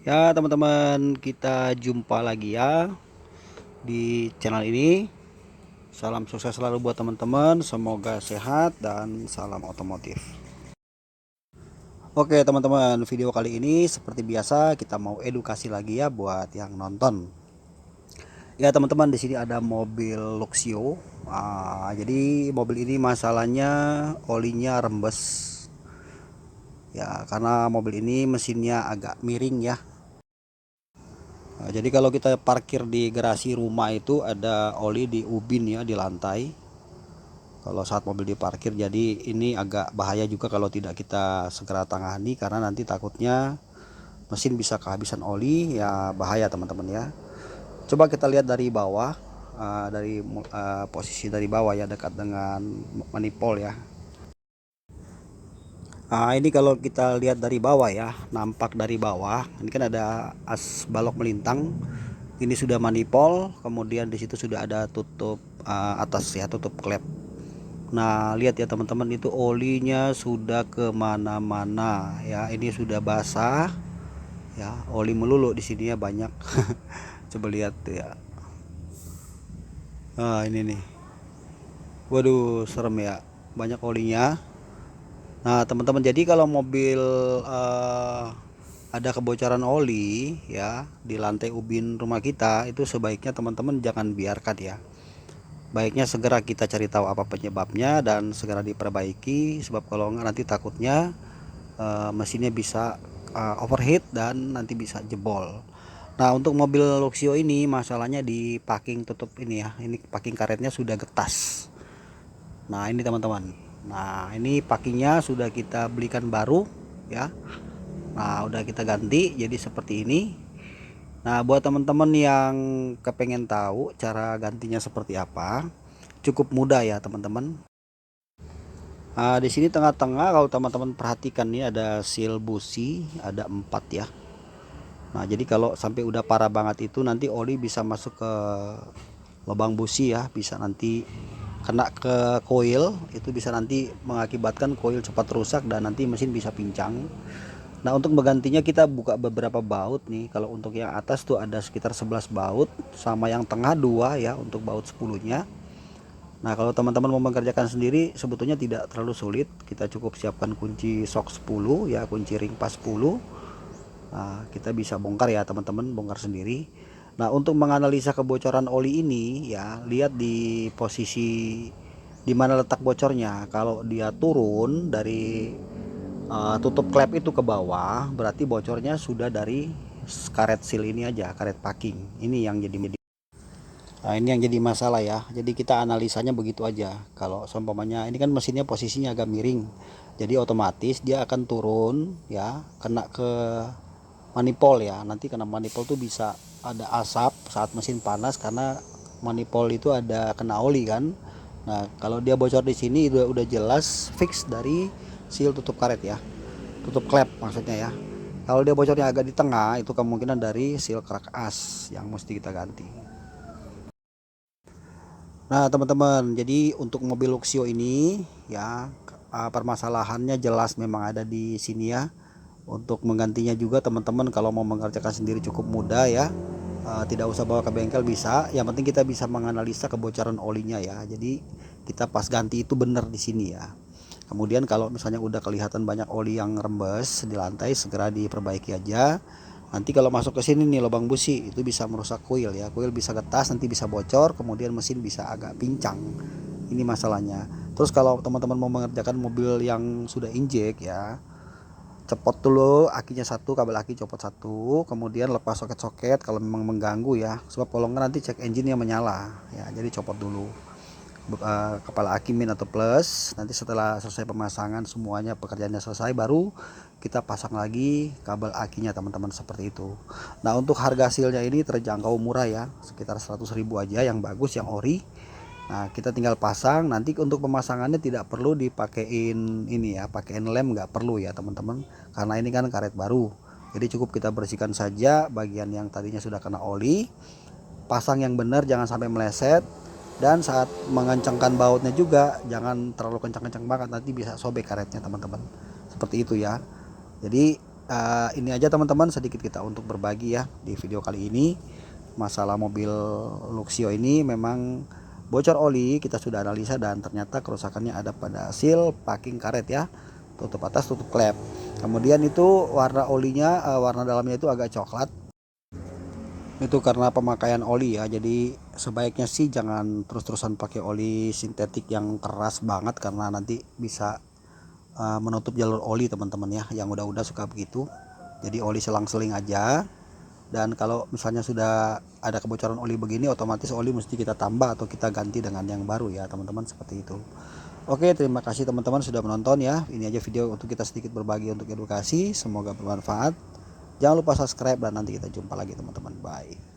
Ya teman-teman, kita jumpa lagi ya di channel ini. Salam sukses selalu buat teman-teman, semoga sehat dan salam otomotif. Oke teman-teman, video kali ini seperti biasa kita mau edukasi lagi ya buat yang nonton. Ya teman-teman, di sini ada mobil Luxio. Jadi mobil ini masalahnya olinya rembes. Ya, karena mobil ini mesinnya agak miring ya. Jadi kalau kita parkir di garasi rumah itu ada oli di ubin ya, di lantai. Kalau saat mobil diparkir, jadi ini agak bahaya juga kalau tidak kita segera tangani, karena nanti takutnya mesin bisa kehabisan oli ya, bahaya teman-teman ya. Coba kita lihat dari bawah, dari posisi dari bawah ya, dekat dengan manifold ya. Ini kalau kita lihat dari bawah ya, nampak dari bawah. Ini kan ada as balok melintang. Ini sudah manifold, kemudian di situ sudah ada tutup atas ya, tutup klep. Nah, lihat ya teman-teman, itu olinya sudah kemana-mana ya. Ini sudah basah ya, oli melulu di sini ya, banyak. Coba lihat ya. Ini nih. Waduh, serem ya. Banyak olinya. Nah, teman-teman, jadi kalau mobil ada kebocoran oli ya di lantai ubin rumah kita, itu sebaiknya teman-teman jangan biarkan ya. Baiknya segera kita cari tahu apa penyebabnya dan segera diperbaiki, sebab kalau enggak nanti takutnya mesinnya bisa overheat dan nanti bisa jebol. Nah, untuk mobil Luxio ini masalahnya di packing tutup ini ya. Ini packing karetnya sudah getas. Nah, ini teman-teman. Nah, ini packingnya sudah kita belikan baru ya. Nah, udah kita ganti jadi seperti ini. Nah, buat teman-teman yang kepengen tahu cara gantinya seperti apa, cukup mudah ya teman-teman. Di sini tengah-tengah kalau teman-teman perhatikan nih ada seal busi, ada 4 ya. Nah, jadi kalau sampai udah parah banget itu nanti oli bisa masuk ke lubang busi ya, bisa nanti kena ke koil, itu bisa nanti mengakibatkan koil cepat rusak dan nanti mesin bisa pincang. Nah, untuk menggantinya kita buka beberapa baut nih. Kalau untuk yang atas tuh ada sekitar 11 baut, sama yang tengah 2 ya untuk baut 10-nya. Nah, kalau teman-teman mau mengerjakan sendiri sebetulnya tidak terlalu sulit. Kita cukup siapkan kunci sok 10 ya, kunci ring pas 10. Nah, kita bisa bongkar ya teman-teman, bongkar sendiri. Nah, untuk menganalisa kebocoran oli ini ya, lihat di posisi di mana letak bocornya. Kalau dia turun dari tutup klep itu ke bawah, berarti bocornya sudah dari karet seal ini aja, karet packing. Ini yang jadi masalah ya. Jadi kita analisanya begitu aja. Kalau seumpamanya ini kan mesinnya posisinya agak miring, jadi otomatis dia akan turun ya, kena ke manifold ya. Nanti kena manifold tuh bisa ada asap saat mesin panas, karena manifold itu ada kena oli kan. Nah, kalau dia bocor di sini udah jelas fix dari seal tutup karet ya, tutup klep maksudnya ya. Kalau dia bocornya agak di tengah, itu kemungkinan dari seal kerak as yang mesti kita ganti. Nah teman-teman, jadi untuk mobil Luxio ini ya, permasalahannya jelas memang ada di sini ya. Untuk menggantinya juga teman-teman kalau mau mengerjakan sendiri cukup mudah ya. Tidak usah bawa ke bengkel, bisa. Yang penting kita bisa menganalisa kebocoran olinya ya. Jadi kita pas ganti itu benar di sini ya. Kemudian kalau misalnya udah kelihatan banyak oli yang rembes di lantai, segera diperbaiki aja. Nanti kalau masuk ke sini nih lubang busi, itu bisa merusak kuil ya. Kuil bisa getas, nanti bisa bocor, kemudian mesin bisa agak pincang. Ini masalahnya. Terus kalau teman-teman mau mengerjakan mobil yang sudah injek ya, cepot dulu akinya satu, kabel aki copot satu, kemudian lepas soket-soket kalau memang mengganggu ya. Sebab kalau nggak nanti cek engine-nya menyala ya. Jadi copot dulu kepala aki min atau plus. Nanti setelah selesai pemasangan semuanya, pekerjaannya selesai, baru kita pasang lagi kabel akinya teman-teman, seperti itu. Nah, untuk harga hasilnya ini terjangkau, murah ya, sekitar 100.000 aja, yang bagus, yang ori. Nah, kita tinggal pasang. Nanti untuk pemasangannya tidak perlu dipakein ini ya, pakein lem nggak perlu ya teman-teman, karena ini kan karet baru. Jadi cukup kita bersihkan saja bagian yang tadinya sudah kena oli, pasang yang benar, jangan sampai meleset. Dan saat mengencangkan bautnya juga jangan terlalu kencang-kencang banget, nanti bisa sobek karetnya teman-teman, seperti itu ya. Jadi Ini aja teman-teman sedikit kita untuk berbagi ya di video kali ini. Masalah mobil Luxio ini memang bocor oli, kita sudah analisa dan ternyata kerusakannya ada pada seal packing karet ya, tutup atas tutup klep. Kemudian itu warna olinya, warna dalamnya itu agak coklat, itu karena pemakaian oli ya. Jadi sebaiknya sih jangan terus-terusan pakai oli sintetik yang keras banget, karena nanti bisa menutup jalur oli teman-teman ya, yang udah suka begitu. Jadi oli selang-seling aja. Dan kalau misalnya sudah ada kebocoran oli begini, otomatis oli mesti kita tambah atau kita ganti dengan yang baru ya teman-teman, seperti itu. Oke, terima kasih teman-teman sudah menonton ya. Ini aja video untuk kita sedikit berbagi untuk edukasi, semoga bermanfaat. Jangan lupa subscribe dan nanti kita jumpa lagi teman-teman. Bye.